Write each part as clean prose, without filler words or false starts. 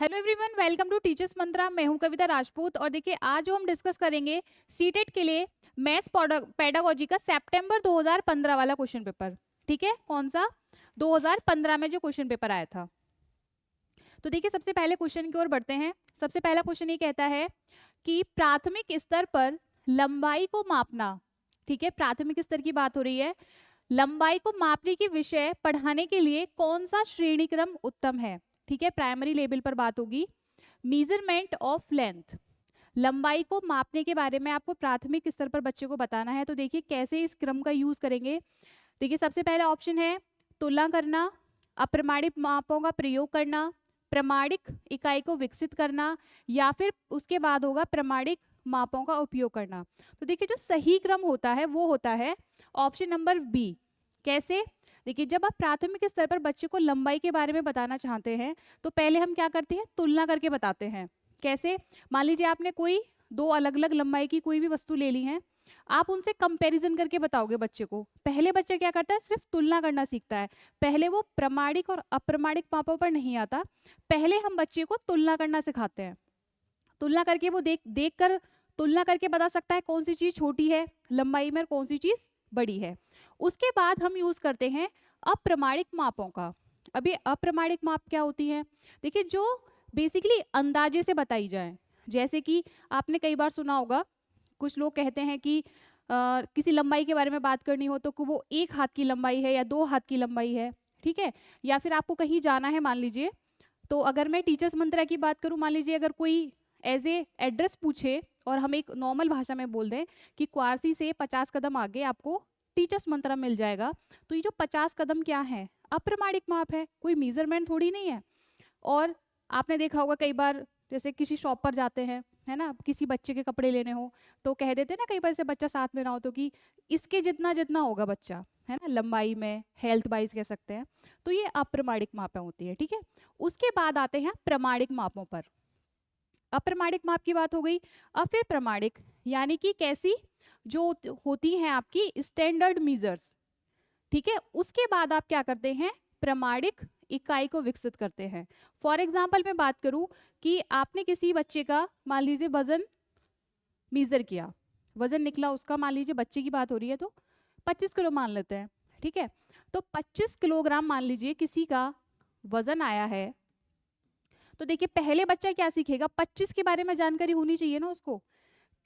Hello everyone, welcome to teachers mantra. मैं हूं कविता राजपूत और देखिए आज जो हम डिस्कस करेंगे सीटेट के लिए मैथ्स पेडागोजी का सितंबर 2015 वाला क्वेश्चन पेपर। ठीक है, कौन सा? 2015 में जो क्वेश्चन पेपर आया था। तो देखिए सबसे पहले क्वेश्चन की ओर बढ़ते हैं। सबसे पहला क्वेश्चन ये कहता है कि प्राथमिक स्तर पर लंबाई को मापना। ठीक है, प्राथमिक स्तर की बात हो रही है। लंबाई को मापने के विषय पढ़ाने के लिए कौन सा श्रेणी क्रम उत्तम है? ठीक है, प्राइमरी लेवल पर बात होगी। मेजरमेंट ऑफ लेंथ, लंबाई को मापने के बारे में आपको प्राथमिक स्तर पर बच्चे को बताना है। तो देखिए कैसे इस क्रम का यूज करेंगे। देखिए सबसे पहला ऑप्शन है तुलना करना, अप्रमाणित मापों का प्रयोग करना, प्रमाणिक इकाई को विकसित करना, या फिर उसके बाद होगा प्रमाणिक मापों का उपयोग करना। तो देखिए जो सही क्रम होता है वो होता है ऑप्शन नंबर बी। कैसे? देखिए जब आप प्राथमिक स्तर पर बच्चे को लंबाई के बारे में बताना चाहते हैं तो पहले हम क्या करते हैं, तुलना करके बताते हैं। कैसे? मान लीजिए आपने कोई दो अलग अलग लंबाई की कोई भी वस्तु ले ली है, आप उनसे कंपैरिजन करके बताओगे बच्चे को। पहले बच्चा क्या करता है, सिर्फ तुलना करना सीखता है। पहले वो प्रमाणिक और अप्रमाणिक मापों पर नहीं आता, पहले हम बच्चे को तुलना करना सिखाते हैं। तुलना करके वो देख कर तुलना करके बता सकता है कौन सी चीज छोटी है लंबाई में और कौन सी चीज बड़ी है। उसके बाद हम यूज करते हैं अप्रमाणिक मापों का। अभी अप्रमाणिक माप क्या होती है? देखिए जो बेसिकली अंदाजे से बताई जाए। जैसे कि आपने कई बार सुना होगा, कुछ लोग कहते हैं कि किसी लंबाई के बारे में बात करनी हो तो वो 1 हाथ की लंबाई है या 2 हाथ की लंबाई है। ठीक है, या फिर आपको कहीं जाना है मान लीजिए, तो अगर मैं टीचर्स मंत्रा की बात करूं, मान लीजिए अगर कोई एज ए एड्रेस पूछे और हम एक नॉर्मल भाषा में बोल दें कि क्वारसी से 50 कदम आगे आपको टीचर्स मंत्रा मिल जाएगा, तो ये जो 50 कदम क्या है, अप्रमाणिक माप है, कोई मेजरमेंट थोड़ी नहीं है। और आपने देखा होगा कई बार जैसे किसी शॉप पर जाते हैं, है ना, किसी बच्चे के कपड़े लेने हो तो कह देते हैं ना कई बार से बच्चा साथ में ना हो तो कि इसके जितना जितना होगा बच्चा, है ना, लंबाई में हेल्थ वाइज कह सकते हैं। तो ये अप्रमाणिक मापें होती है। ठीक है, उसके बाद आते हैं प्रमाणिक मापों पर। अप्रमाणिक माप की बात हो गई। अब फिर प्रमाणिक यानी कि कैसी, जो होती हैं आपकी स्टैंडर्ड मीजर्स। ठीक है, उसके बाद आप क्या करते हैं, प्रमाणिक इकाई को विकसित करते हैं। फॉर एग्जाम्पल मैं बात करूं कि आपने किसी बच्चे का मान लीजिए वजन मीजर किया, वजन निकला उसका, मान लीजिए बच्चे की बात हो रही है तो 25 किलो मान लेते हैं। ठीक है, तो 25 किलोग्राम मान लीजिए किसी का वजन आया है। तो देखिए पहले बच्चा क्या सीखेगा, 25 के बारे में जानकारी होनी चाहिए ना उसको,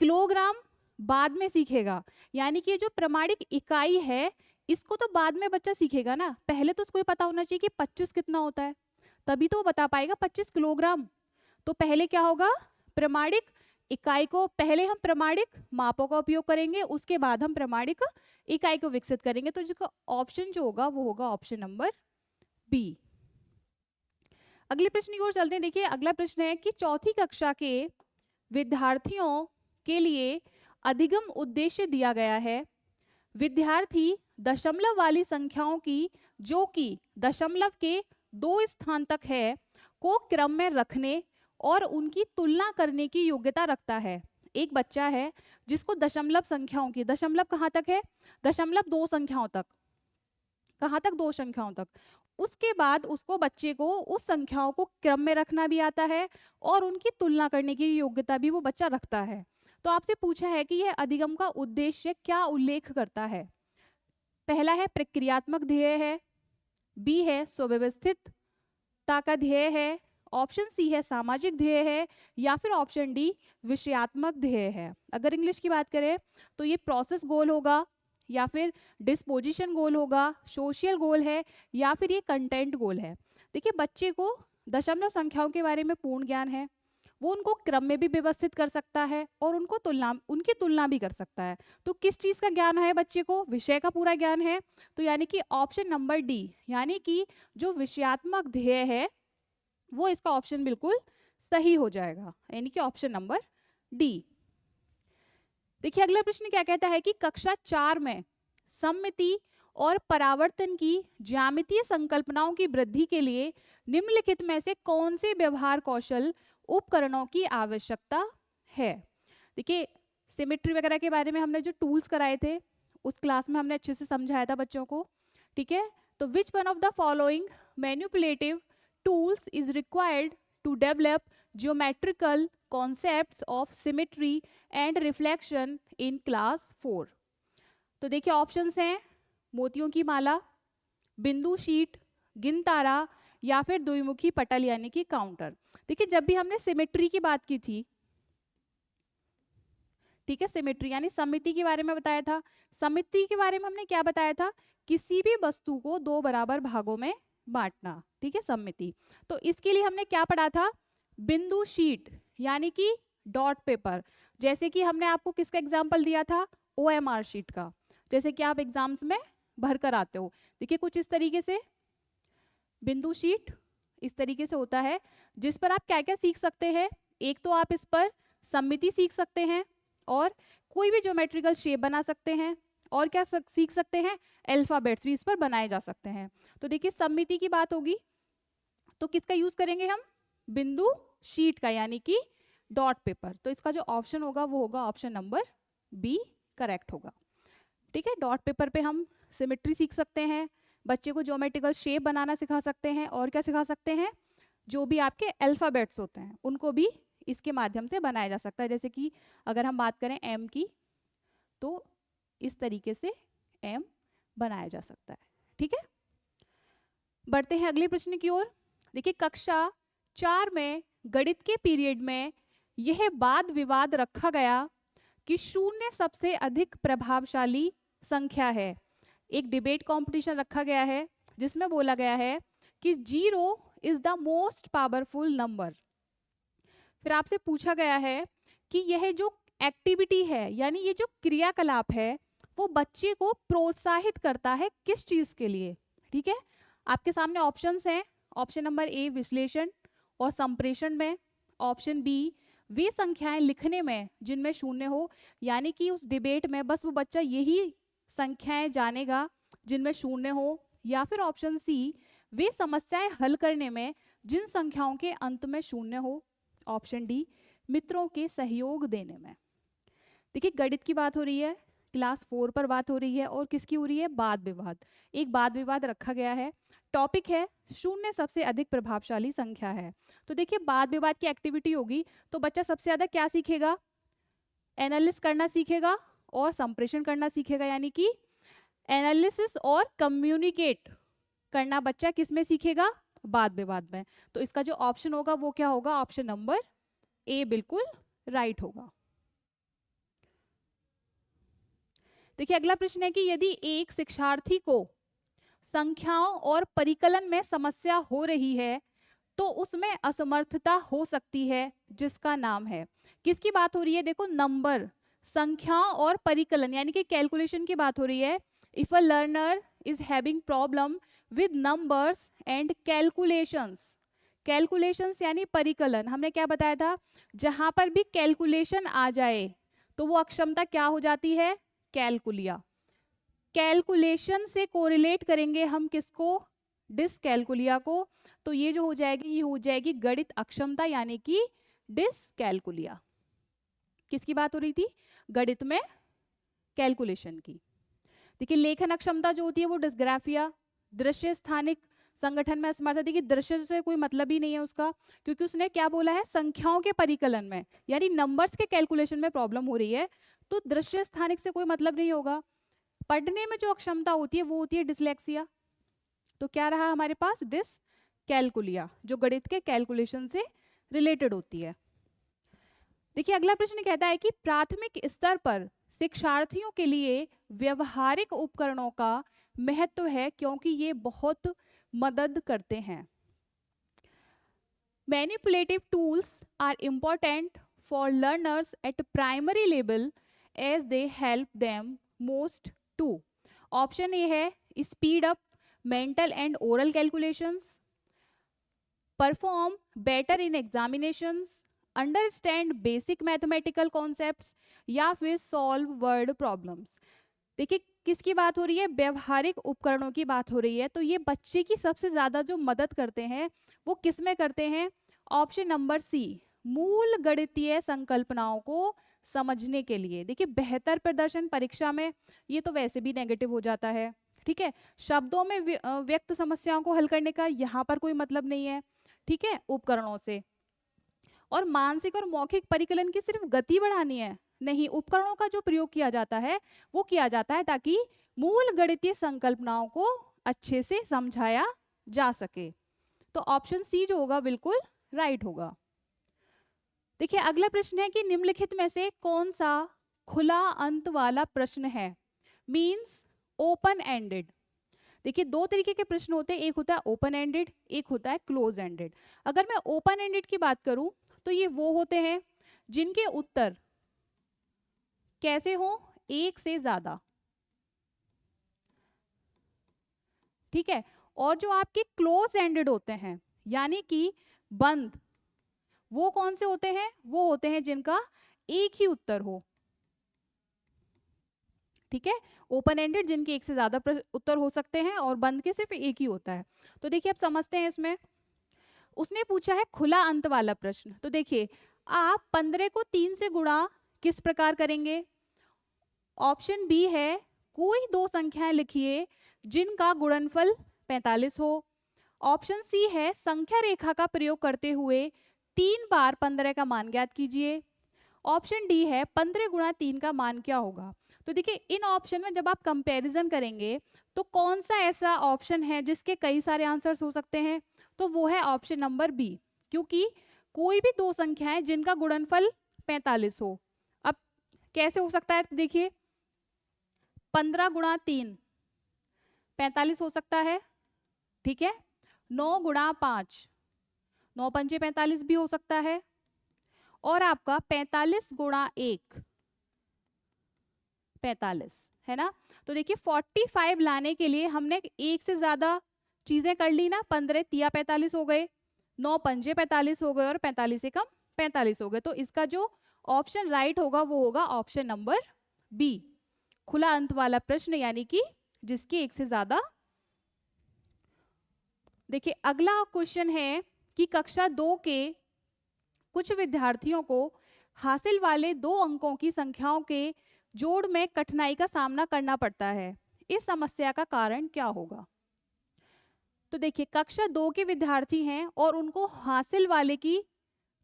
किलोग्राम बाद में सीखेगा। यानी कि ये जो प्रमाणिक इकाई है इसको तो बाद में बच्चा सीखेगा ना, पहले तो उसको पता होना चाहिए कि 25 कितना होता है, तभी तो वो बता पाएगा 25 किलोग्राम। तो पहले क्या होगा, प्रमाणिक इकाई को, पहले हम प्रमाणिक मापों का उपयोग करेंगे, उसके बाद हम प्रमाणिक इकाई को विकसित करेंगे। तो जिसका ऑप्शन जो होगा वो होगा ऑप्शन नंबर बी। अगले प्रश्न की ओर चलते हैं। देखिए अगला प्रश्न है कि चौथी कक्षा के विद्यार्थियों के लिए अधिगम उद्देश्य दिया गया है। विद्यार्थी दशमलव वाली संख्याओं की, जो कि दशमलव के 2 स्थान तक है, को क्रम में रखने और उनकी तुलना करने की योग्यता रखता है। एक बच्चा है जिसको दशमलव संख्याओं की, दशमलव कहाँ तक है, दशमलव 2 संख्याओं तक, कहाँ तक, 2 संख्याओं तक। उसके बाद उसको, बच्चे को उस संख्याओं को क्रम में रखना भी आता है और उनकी तुलना करने की योग्यता भी वो बच्चा रखता है। तो आपसे पूछा है कि यह अधिगम का उद्देश्य क्या उल्लेख करता है। पहला है प्रक्रियात्मक ध्येय है, बी है सुव्यवस्थितता का ध्येय है, ऑप्शन सी है सामाजिक ध्येय है, या फिर ऑप्शन डी विषयात्मक ध्येय है। अगर इंग्लिश की बात करें तो ये प्रोसेस गोल होगा, या फिर डिस्पोजिशन गोल होगा, सोशल गोल है, या फिर ये कंटेंट गोल है। देखिए बच्चे को दशमलव संख्याओं के बारे में पूर्ण ज्ञान है, वो उनको क्रम में भी व्यवस्थित कर सकता है और उनकी तुलना भी कर सकता है। तो किस चीज का ज्ञान है बच्चे को, विषय का पूरा ज्ञान है। तो यानी कि ऑप्शन नंबर डी, यानी कि जो विषयात्मक ध्येय है वो इसका ऑप्शन बिल्कुल सही हो जाएगा, यानी कि ऑप्शन नंबर डी। देखिए अगला प्रश्न क्या कहता है कि कक्षा 4 में सममिति और परावर्तन की ज्यामितीय संकल्पनाओं की वृद्धि के लिए निम्नलिखित में से कौन से व्यवहार कौशल उपकरणों की आवश्यकता है। देखिए सिमेट्री वगैरह के बारे में हमने जो टूल्स कराए थे उस क्लास में हमने अच्छे से समझाया था बच्चों को। ठीक है, तो which one of the following manipulative tools is required to develop geometrical concepts of symmetry and reflection in class 4. तो देखिए ऑप्शंस हैं मोतियों की माला, बिंदु शीट, गिनतारा या फिर द्विमुखी पटल यानी कि काउंटर। देखिए जब भी हमने सिमेट्री की बात की थी, ठीक है, सिमेट्री यानी सममिति के बारे में बताया था। सममिति के बारे में हमने क्या बताया था? किसी भी वस्तु को दो बराबर भागों में बांटना, ठीक है, सममिति। तो इसके लिए हमने क्या पढ़ा था? बिंदु शीट यानी कि डॉट पेपर। जैसे कि हमने आपको किसका एग्जाम्पल दिया था? OMR शीट का, जैसे कि आप एग्जाम्स में भर कर आते हो। देखिए कुछ इस तरीके से बिंदु शीट इस तरीके से होता है, जिस पर आप क्या क्या सीख सकते हैं? एक तो आप इस पर सममिति सीख सकते हैं और कोई भी ज्योमेट्रिकल शेप बना सकते हैं, और क्या सीख सकते हैं? अल्फाबेट्स भी इस पर बनाए जा सकते हैं। तो देखिए सममिति की बात होगी तो किसका यूज करेंगे हम? बिंदु शीट का यानी कि डॉट पेपर। तो इसका जो ऑप्शन होगा वो होगा ऑप्शन नंबर बी, करेक्ट होगा। ठीक है, डॉट पेपर पे हम सिमेट्री सीख सकते हैं, बच्चे को ज्योमेट्रिकल शेप बनाना सिखा सकते हैं, और क्या सिखा सकते हैं? जो भी आपके अल्फाबेट्स होते हैं उनको भी इसके माध्यम से बनाया जा सकता है। जैसे कि अगर हम बात करें एम की, तो इस तरीके से एम बनाया जा सकता है। ठीक है, बढ़ते हैं अगले प्रश्न की ओर। देखिए कक्षा 4 में गणित के पीरियड में यह वाद विवाद रखा गया कि शून्य सबसे अधिक प्रभावशाली संख्या है। एक डिबेट कंपटीशन रखा गया है जिसमें बोला गया है कि 0 is the most powerful number. फिर आपसे पूछा गया है कि यह जो एक्टिविटी है यानी ये जो क्रियाकलाप है वो बच्चे को प्रोत्साहित करता है किस चीज के लिए? ठीक है, आपके सामने ऑप्शंस हैं। ऑप्शन नंबर ए विश्लेषण और संप्रेषण में, ऑप्शन बी वे संख्याएं लिखने में जिनमें शून्य हो, यानी कि उस डिबेट में बस वो बच्चा यही संख्याएं जानेगा जिनमें शून्य हो, या फिर ऑप्शन सी वे समस्याएं हल करने में जिन संख्याओं के अंत में शून्य हो, ऑप्शन डी मित्रों के सहयोग देने में। देखिए गणित की बात हो रही है, क्लास 4 पर बात हो रही है, और किसकी हो रही है? वाद विवाद। एक वाद विवाद रखा गया है, टॉपिक है शून्य सबसे अधिक प्रभावशाली संख्या है। तो देखिए वाद विवाद की एक्टिविटी होगी तो बच्चा सबसे ज्यादा क्या सीखेगा? एनालिसिस करना सीखेगा और संप्रेषण करना सीखेगा, यानी कि एनालिसिस और कम्युनिकेट करना बच्चा किस में सीखेगा? वाद विवाद में। तो इसका जो ऑप्शन होगा वो क्या होगा? ऑप्शन नंबर ए बिल्कुल राइट होगा। देखिए अगला प्रश्न है कि यदि एक शिक्षार्थी को संख्याओं और परिकलन में समस्या हो रही है तो उसमें असमर्थता हो सकती है जिसका नाम है, किसकी बात हो रही है? देखो नंबर, संख्याओं और परिकलन यानी कि कैलकुलेशन की बात हो रही है। If a learner is having problem with numbers and calculations, calculations यानी परिकलन, हमने क्या बताया था? जहां पर भी कैलकुलेशन आ जाए तो वो अक्षमता क्या हो जाती है? कैलकुलिया। कैलकुलेशन से कोरिलेट करेंगे हम किसको? डिसकैलकुलिया को। तो ये जो हो जाएगी ये हो जाएगी गणित अक्षमता यानी कि डिसकैलकुलिया। किसकी बात हो रही थी? गणित में कैलकुलेशन की। देखिए लेखन अक्षमता जो होती है वो डिस्ग्राफिया। दृश्य स्थानिक संगठन में असमर्थता, देखिए दृश्य से कोई मतलब ही नहीं है उसका, क्योंकि उसने क्या बोला है? संख्याओं के परिकलन में यानी नंबर्स के कैलकुलेशन में प्रॉब्लम हो रही है, तो दृश्य स्थानिक से कोई मतलब नहीं होगा। पढ़ने में जो अक्षमता होती है वो होती है डिसलेक्सिया। तो क्या रहा हमारे पास? डिसकैलकुलिया, जो गणित के कैलकुलेशन से रिलेटेड होती है। देखिए अगला प्रश्न कहता है कि प्राथमिक स्तर पर शिक्षार्थियों के लिए व्यवहारिक उपकरणों का महत्व है क्योंकि ये बहुत मदद करते हैं। Manipulative tools are important for learners at primary level as they help them most to. Option A है speed up mental and oral calculations, perform better in examinations, understand basic mathematical concepts, या फिर solve word problems. देखिए किसकी बात हो रही है? व्यवहारिक उपकरणों की बात हो रही है। तो ये बच्चे की सबसे ज्यादा जो मदद करते हैं वो किस में करते हैं? ऑप्शन नंबर सी, मूल गणितीय संकल्पनाओं को समझने के लिए। देखिए बेहतर प्रदर्शन परीक्षा में, ये तो वैसे भी नेगेटिव हो जाता है, ठीक है। शब्दों में व्यक्त समस्याओं को हल करने का यहाँ पर कोई मतलब नहीं है, ठीक है, उपकरणों से। और मानसिक और मौखिक परिकलन की सिर्फ गति बढ़ानी है? नहीं, उपकरणों का जो प्रयोग किया जाता है वो किया जाता है ताकि मूल गणितीय संकल्पनाओं को अच्छे से समझाया जा सके। तो ऑप्शन सी जो होगा बिल्कुल राइट होगा। देखिए अगला प्रश्न है कि निम्नलिखित में से कौन सा खुला अंत वाला प्रश्न है? Means open ended. देखिए दो तरीके के प्रश्न होते हैं, एक होता है ओपन एंडेड, एक होता है क्लोज एंडेड। अगर मैं ओपन एंडेड की बात करूं तो ये वो होते हैं जिनके उत्तर कैसे हो? एक से ज्यादा, ठीक है। और जो आपके क्लोज एंडेड होते हैं यानी कि बंद, वो कौन से होते हैं? वो होते हैं जिनका एक ही उत्तर हो, ठीक है। ओपन एंडेड जिनके एक से ज्यादा उत्तर हो सकते हैं और बंद के सिर्फ एक ही होता है। तो देखिए अब समझते हैं इसमें। उसने पूछा है खुला अंत वाला प्रश्न, तो देखिए आप 15 को 3 से गुणा किस प्रकार करेंगे? ऑप्शन बी है कोई दो संख्याएं लिखिए जिनका गुणनफल 45 हो। ऑप्शन सी है संख्या रेखा का प्रयोग करते हुए 3 बार 15 का मान ज्ञात कीजिए। ऑप्शन डी है 15 गुणा 3 का मान क्या होगा? तो देखिए इन ऑप्शन में जब आप कंपैरिजन करेंगे तो कौन सा ऐसा ऑप्शन है जिसके कई सारे आंसर्स हो सकते हैं? तो वो है ऑप्शन नंबर बी, क्योंकि कोई भी दो संख्याएं जिनका गुणनफल 45 हो। अब कैसे हो सकता है? देखिए 15 गुणा 3 45 हो सकता है, ठीक है। 9 गुणा 5 9 पंचे 45 भी हो सकता है। और आपका 45 गुणा 1 45 है ना। तो देखिए 45 लाने के लिए हमने एक से ज्यादा चीजें कर ली ना। 15 तिया 45 हो गए, 9 पंजे 45 हो गए और 45 से कम 45 हो गए। तो इसका जो ऑप्शन राइट होगा वो होगा ऑप्शन नंबर बी, खुला अंत वाला प्रश्न, यानी कि जिसकी एक से ज्यादा। देखिए अगला क्वेश्चन है कि कक्षा 2 के कुछ विद्यार्थियों को हासिल वाले 2 अंकों की संख्याओं के जोड़ में कठिनाई का सामना करना पड़ता है। इस समस्या का कारण क्या होगा? तो देखिए कक्षा 2 के विद्यार्थी हैं और उनको हासिल वाले की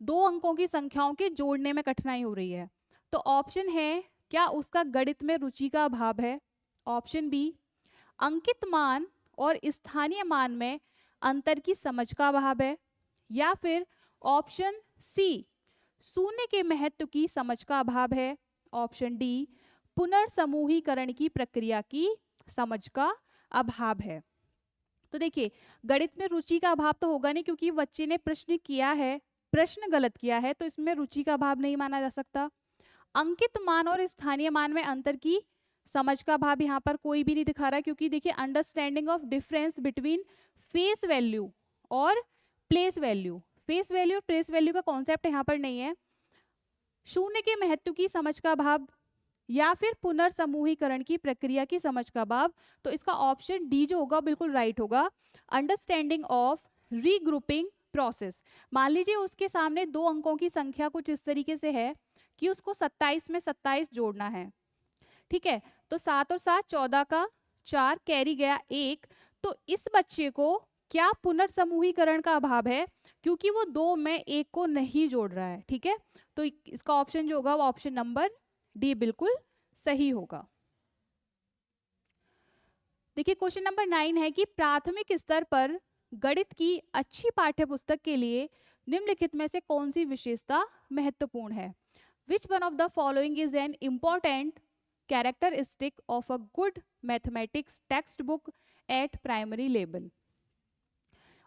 2 अंकों की संख्याओं के जोड़ने में कठिनाई हो रही है। तो ऑप्शन है क्या उसका गणित में रुचि का अभाव है? ऑप्शन बी अंकित मान और स्थानीय मान में अंतर की समझ का अभाव है, या फिर ऑप्शन सी शून्य के महत्व की समझ का अभाव है। ऑप्शन डी पुनर्समूहीकरण की प्रक्रिया की समझ का अभाव है। तो देखिए गणित में रुचि का अभाव तो होगा नहीं, क्योंकि बच्चे ने प्रश्न किया है, प्रश्न गलत किया है, तो इसमें रुचि का अभाव नहीं माना जा सकता। अंकित मान और स्थानीय मान में अंतर की समझ का अभाव यहाँ पर कोई भी नहीं दिखा रहा, क्योंकि देखिए understanding of difference between face value और प्लेस वैल्यू, फेस वैल्यू और प्लेस वैल्यू का कॉन्सेप्ट यहाँ पर नहीं है। शून्य के महत्व की समझ का अभाव या फिर पुनर्समूहीकरण की प्रक्रिया की समझ का अभाव। तो इसका ऑप्शन डी जो होगा बिल्कुल राइट होगा, अंडरस्टैंडिंग ऑफ रीग्रुपिंग प्रोसेस। मान लीजिए उसके सामने 2 अंकों की संख्या कुछ इस तरीके से है कि उसको 27 में 27 जोड़ना है, ठीक है। तो 7 और 7 14 का 4 कैरी गया 1। तो इस बच्चे को क्या पुनर्समूहीकरण का अभाव है? क्योंकि वो 2 में 1 को नहीं जोड़ रहा है, ठीक है। तो इसका ऑप्शन जो होगा वो ऑप्शन नंबर डी बिल्कुल सही होगा। देखिए क्वेश्चन नंबर 9 है कि प्राथमिक स्तर पर गणित की अच्छी पाठ्यपुस्तक के लिए निम्नलिखित में से कौन सी विशेषता महत्वपूर्ण है? Which one of the following is an important characteristic of a good mathematics textbook at primary level?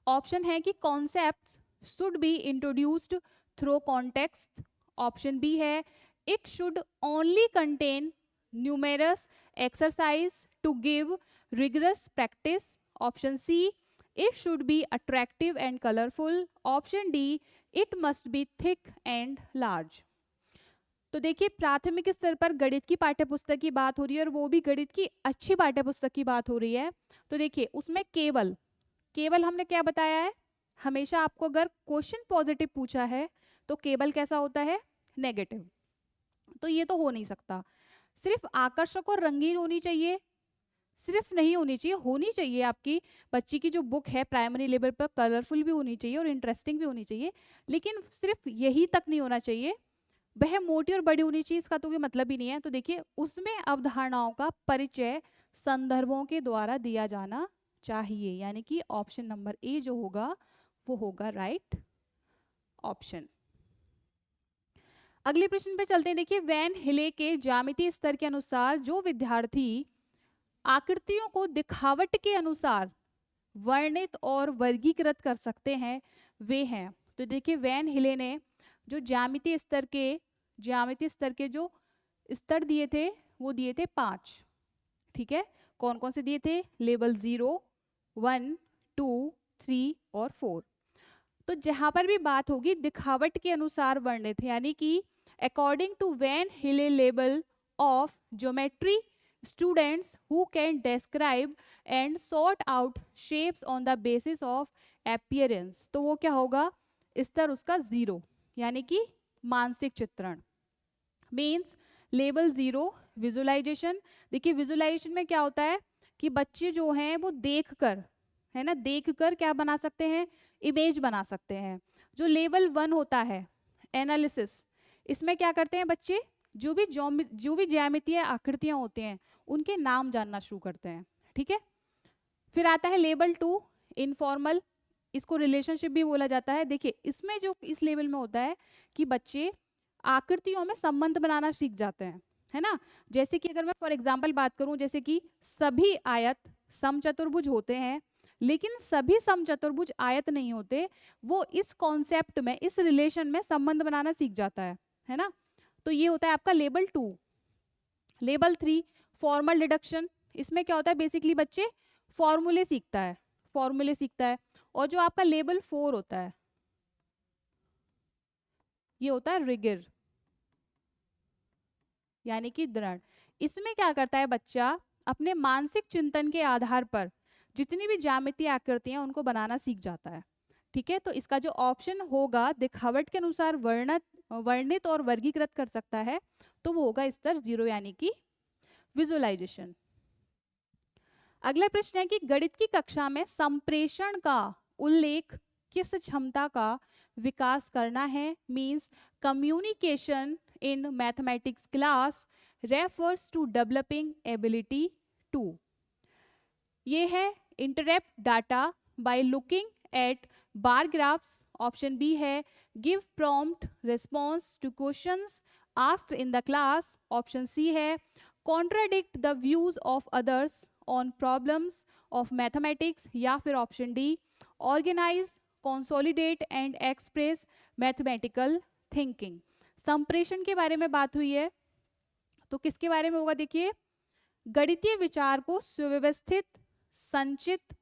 Option है कि concepts should be introduced through context. Option B है it should only contain numerous exercise to give rigorous practice. Option C it should be attractive and colorful. Option D it must be thick and large. तो देखिए प्राथमिक स्तर पर गणित की पाठ्यपुस्तक की बात हो रही है और वो भी गणित की अच्छी पाठ्यपुस्तक की बात हो रही है। तो देखिए उसमें केवल केवल हमने क्या बताया है, हमेशा आपको अगर क्वेश्चन पॉजिटिव पूछा है तो केवल कैसा होता है? नेगेटिव। तो ये तो हो नहीं सकता। सिर्फ आकर्षक और रंगीन होनी चाहिए, सिर्फ नहीं होनी चाहिए, होनी चाहिए। आपकी बच्ची की जो बुक है प्राइमरी लेवल पर कलरफुल भी होनी चाहिए और इंटरेस्टिंग भी होनी चाहिए, लेकिन सिर्फ यही तक नहीं होना चाहिए, वह मोटी और बड़ी होनी चाहिए, इसका तो कोई मतलब ही नहीं है। तो देखिए उसमें अवधारणाओं का परिचय संदर्भों के द्वारा दिया जाना चाहिए, यानी कि ऑप्शन नंबर ए जो होगा वो होगा राइट ऑप्शन। अगले प्रश्न पे चलते हैं। देखिए वैन हिले के ज्यामितीय स्तर के अनुसार जो विद्यार्थी आकृतियों को दिखावट के अनुसार वर्णित और वर्गीकृत कर सकते हैं वे हैं। तो देखिए वैन हिले ने जो ज्यामितीय स्तर के जो स्तर दिए थे वो दिए थे 5। ठीक है, कौन कौन से दिए थे? लेवल 0, 1, 2, 3 और 4। तो जहां पर भी बात होगी दिखावट के अनुसार वर्णित, यानी कि अकॉर्डिंग टू वैन हिले level of geometry students who can describe and sort out shapes on the basis of appearance, तो वो क्या होगा? स्तर उसका 0, यानी कि मानसिक चित्रण। Means level 0 visualization. देखिए विजुअलाइजेशन में क्या होता है कि बच्चे जो हैं वो देखकर, है ना, देखकर क्या बना सकते हैं? इमेज बना सकते हैं। जो लेवल 1 होता है एनालिसिस, इसमें क्या करते हैं बच्चे? जो भी ज्यामितीय आकृतियां होते हैं उनके नाम जानना शुरू करते हैं। ठीक है, फिर आता है लेवल 2 इनफॉर्मल, इसको रिलेशनशिप भी बोला जाता है। देखिए इसमें जो इस लेवल में होता है कि बच्चे आकृतियों में संबंध बनाना सीख जाते हैं, है ना। जैसे कि अगर मैं फॉर एग्जांपल बात करूं, जैसे कि सभी आयत समचतुर्भुज होते हैं लेकिन सभी समचतुर्भुज आयत नहीं होते, वो इस कॉन्सेप्ट में, इस रिलेशन में संबंध बनाना सीख जाता है ना। तो ये होता है आपका लेवल 2। लेवल 3 फॉर्मल डिडक्शन, इसमें क्या होता है? बेसिकली बच्चे फॉर्मूले सीखता है। और जो आपका लेवल 4 होता है ये होता है रिगिर, यानी कि दृढ़। इसमें क्या करता है बच्चा? अपने मानसिक चिंतन के आधार पर जितनी भी ज्यामितीय आकृतियां उनको बनाना सीख जाता है। ठीक है, तो इसका जो ऑप्शन होगा दिखावट के अनुसार वर्णित और वर्गीकृत कर सकता है, तो वो होगा स्तर 0, यानी कि विजुअलाइजेशन। अगला प्रश्न है कि गणित की कक्षा में संप्रेषण का उल्लेख किस क्षमता का विकास करना है? Means communication in mathematics class refers to developing ability to. ये है interpret data by looking at bar graphs. Option B है give prompt response to questions asked in the class. Option C है contradict the views of others on problems of mathematics. या फिर option D organise, consolidate and express mathematical thinking. संप्रेषण के बारे में बात हुई है, तो किसके बारे में होगा? देखिए गणितीय विचार को सुव्यवस्थित, संचित,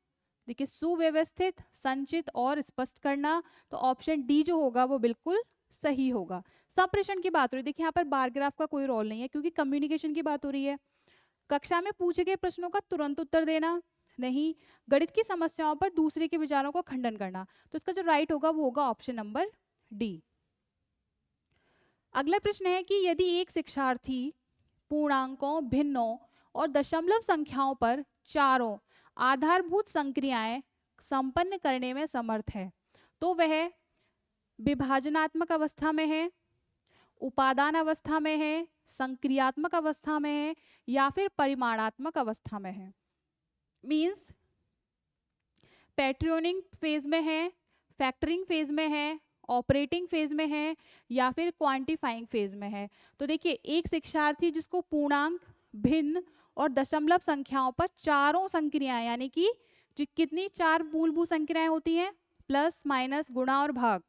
देखिए सुव्यवस्थित, संचित और स्पष्ट करना। तो ऑप्शन डी जो होगा वो बिल्कुल सही होगा। संप्रेषण की बात हो रही है, देखिए यहाँ पर बार ग्राफ का कोई रोल नहीं है क्योंकि कम्युनिकेशन की बात हो रही है। कक्षा में पूछे गए प्रश्नों का तुरंत उत्तर देना नहीं, गणित की समस्याओं पर दूसरे के विचारों को खंडन करना। तो इसका जो राइट होगा वो होगा ऑप्शन नंबर डी। अगला प्रश्न है कि यदि एक शिक्षार्थी पूर्णांकों, भिन्नों और दशमलव संख्याओं पर चारों आधारभूत संक्रियाएं संपन्न करने में समर्थ है, तो वह विभाजनात्मक अवस्था में है, उपादान अवस्था में है, संक्रियात्मक अवस्था में है या फिर परिमाणात्मक अवस्था में है। मींस पैट्रियोनिंग फेज में है, फैक्टरिंग फेज में है, ऑपरेटिंग फेज में है या फिर क्वांटिफाइंग फेज में है। तो देखिए एक शिक्षार्थी जिसको पूर्णांक, भिन्न और दशमलव संख्याओं पर चारों संक्रियाएं, यानी कि कितनी 4 मूलभूत संक्रियाएं होती हैं, प्लस माइनस गुणा और भाग,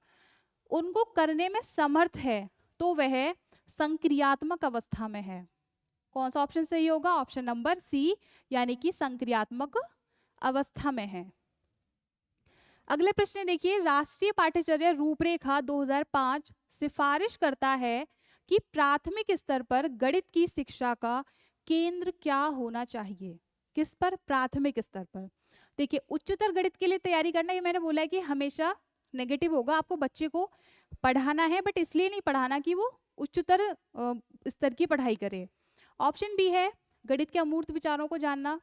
उनको करने में समर्थ है, तो वह संक्रियात्मक अवस्था में है। कौन सा ऑप्शन सही होगा? ऑप्शन नंबर सी, यानी कि संक्रियात्मक अवस्था में है। अगले प्रश्न देखिए राष्ट्रीय पाठ्यचर्या रूपरेखा 2005 सिफारिश करता है कि प्राथमिक स्तर पर गणित की शिक्षा का केंद्र क्या होना चाहिए? किस पर? प्राथमिक स्तर पर। देखिए उच्चतर गणित के लिए तैयारी करना, ये मैंने बोला है कि हमेशा नेगेटिव होगा, आपको बच्चे को पढ़ाना है बट इसलिए नहीं पढ़ाना कि वो उच्चतर स्तर की पढ़ाई करे। ऑप्शन बी है गणित के अमूर्त विचारों को जानना।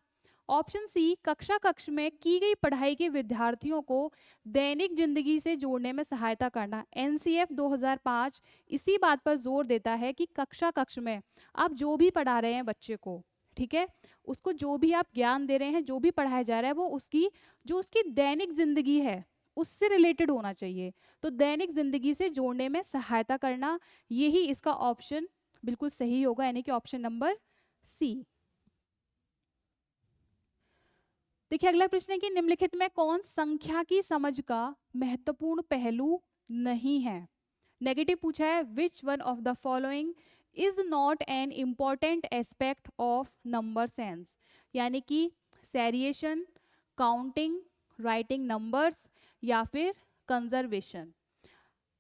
ऑप्शन सी, कक्षा कक्ष में की गई पढ़ाई के विद्यार्थियों को दैनिक जिंदगी से जोड़ने में सहायता करना। एनसीएफ 2005 इसी बात पर जोर देता है कि कक्षा कक्ष में आप जो भी पढ़ा रहे हैं बच्चे को, ठीक है, उसको जो भी आप ज्ञान दे रहे हैं, जो भी पढ़ाया जा रहा है, वो उसकी दैनिक जिंदगी है उससे रिलेटेड होना चाहिए। तो दैनिक जिंदगी से जोड़ने में सहायता करना, यही इसका ऑप्शन बिल्कुल सही होगा, यानी कि ऑप्शन नंबर सी। देखिए अगला प्रश्न है कि निम्नलिखित में कौन संख्या की समझ का महत्वपूर्ण पहलू नहीं है। नेगेटिव पूछा है, which one of the following is not an important aspect of number sense, यानी कि सेरिएशन, काउंटिंग, राइटिंग नंबर्स या फिर कंजर्वेशन।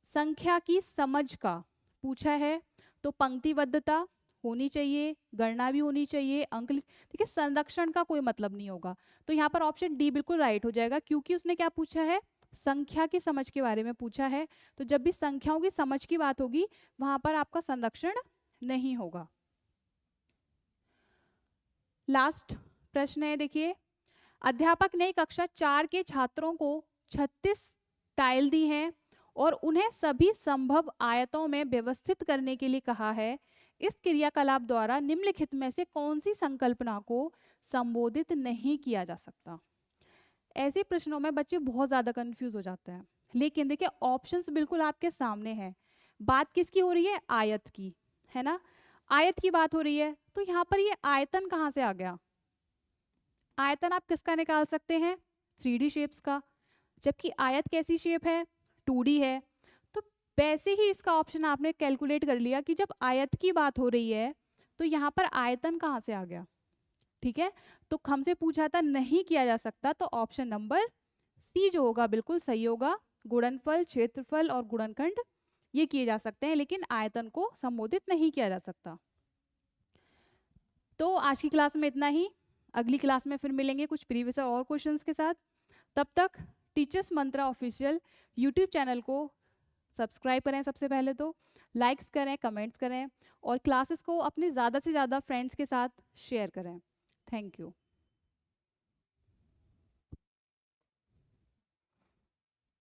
संख्या की समझ का पूछा है तो पंक्तिबद्धता होनी चाहिए, गणना भी होनी चाहिए, अंक, ठीक है, संरक्षण का कोई मतलब नहीं होगा। तो यहाँ पर ऑप्शन डी बिल्कुल राइट हो जाएगा, क्योंकि उसने क्या पूछा है, संख्या की समझ के बारे में पूछा है। तो जब भी संख्याओं की समझ की बात होगी वहां पर आपका संरक्षण नहीं होगा। लास्ट प्रश्न है, देखिए, अध्यापक ने कक्षा 4 के छात्रों को 36 टाइल दी हैं और उन्हें सभी संभव आयतों में व्यवस्थित करने के लिए कहा है। इस क्रियाकलाप द्वारा निम्नलिखित में से कौन सी संकल्पना को संबोधित नहीं किया जा सकता। ऐसे प्रश्नों में बच्चे बहुत ज्यादा कंफ्यूज हो जाते हैं, लेकिन देखिए ऑप्शंस बिल्कुल आपके सामने हैं। बात किसकी हो रही है, आयत की, है ना, आयत की बात हो रही है। तो यहाँ पर ये आयतन कहाँ से आ गया, आयतन आप किसका निकाल सकते हैं, 3D शेप्स का, जबकि आयत कैसी शेप है, 2D है। तो वैसे ही इसका ऑप्शन आपने कैलकुलेट कर लिया कि जब आयत की बात हो रही है तो यहाँ पर आयतन कहाँ से आ गया, ठीक है। तो हमसे पूछा था नहीं किया जा सकता, तो ऑप्शन नंबर सी जो होगा बिल्कुल सही होगा। गुणनफल, क्षेत्रफल और गुणनखंड ये किए जा सकते हैं, लेकिन आयतन को संबोधित नहीं किया जा सकता। तो आज की क्लास में इतना ही, अगली क्लास में फिर मिलेंगे कुछ प्रीवियस और क्वेश्चंस के साथ। तब तक टीचर्स मंत्रा ऑफिशियल यूट्यूब चैनल को सब्सक्राइब करें, सबसे पहले तो लाइक्स करें, कमेंट्स करें और क्लासेस को अपने ज़्यादा से ज़्यादा फ्रेंड्स के साथ शेयर करें। Thank you.